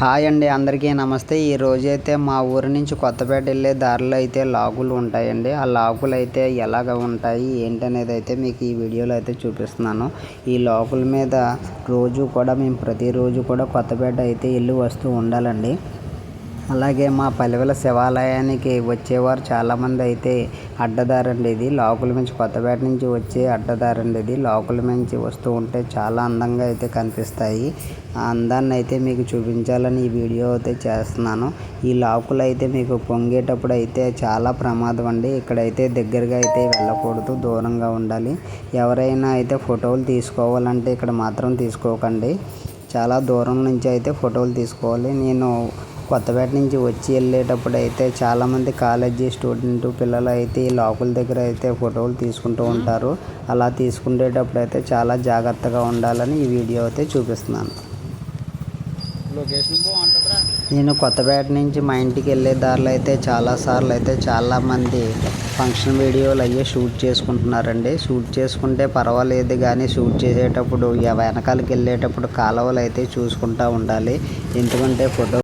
Hi అండి, అందరికీ నమస్తే. ఈ రోజైతే మా ఊరి నుంచి కొత్తపేట వెళ్ళే దారిలో అయితే లాకులు ఉంటాయండి. ఆ లాకులు అయితే ఎలాగ ఉంటాయి ఏంటనేది అయితే మీకు ఈ వీడియోలో అయితే చూపిస్తున్నాను. ఈ లాకుల మీద మేము ప్రతిరోజు కూడా కొత్తపేట అయితే వెళ్ళి వస్తూ ఉండాలండి. అలాగే మా పల్లెల శివాలయానికి వచ్చేవారు చాలామంది అయితే అడ్డదారండి. ఇది లాకుల నుంచి కొత్తపేట నుంచి వచ్చే అడ్డదారండి. ఇది లాకుల నుంచి వస్తూ ఉంటే చాలా అందంగా అయితే కనిపిస్తాయి. ఆ అందాన్ని అయితే మీకు చూపించాలని ఈ వీడియో అయితే చేస్తున్నాను. ఈ లాకులు అయితే మీకు పొంగేటప్పుడు అయితే చాలా ప్రమాదం అండి. ఇక్కడైతే దగ్గరగా అయితే వెళ్ళకూడదు, దూరంగా ఉండాలి. ఎవరైనా అయితే ఫోటోలు తీసుకోవాలంటే ఇక్కడ మాత్రం తీసుకోకండి. చాలా దూరం నుంచి అయితే ఫోటోలు తీసుకోవాలి. నేను కొత్తపేట నుంచి వచ్చి వెళ్ళేటప్పుడు అయితే చాలామంది కాలేజీ స్టూడెంట్ పిల్లలు అయితే ఈ లాకుల దగ్గర అయితే ఫోటోలు తీసుకుంటూ ఉంటారు. అలా తీసుకునేటప్పుడు అయితే చాలా జాగ్రత్తగా ఉండాలని ఈ వీడియో అయితే చూపిస్తున్నాను. నేను కొత్తపేట నుంచి మా ఇంటికి వెళ్ళే దారిలో అయితే చాలాసార్లు అయితే చాలామంది ఫంక్షన్ వీడియోలు అయ్యే షూట్ చేసుకుంటున్నారండి. షూట్ చేసుకుంటే పర్వాలేదు, కానీ షూట్ చేసేటప్పుడు వెనకాలకి వెళ్ళేటప్పుడు కాలువలు అయితే చూసుకుంటూ ఉండాలి. ఎందుకంటే ఫోటో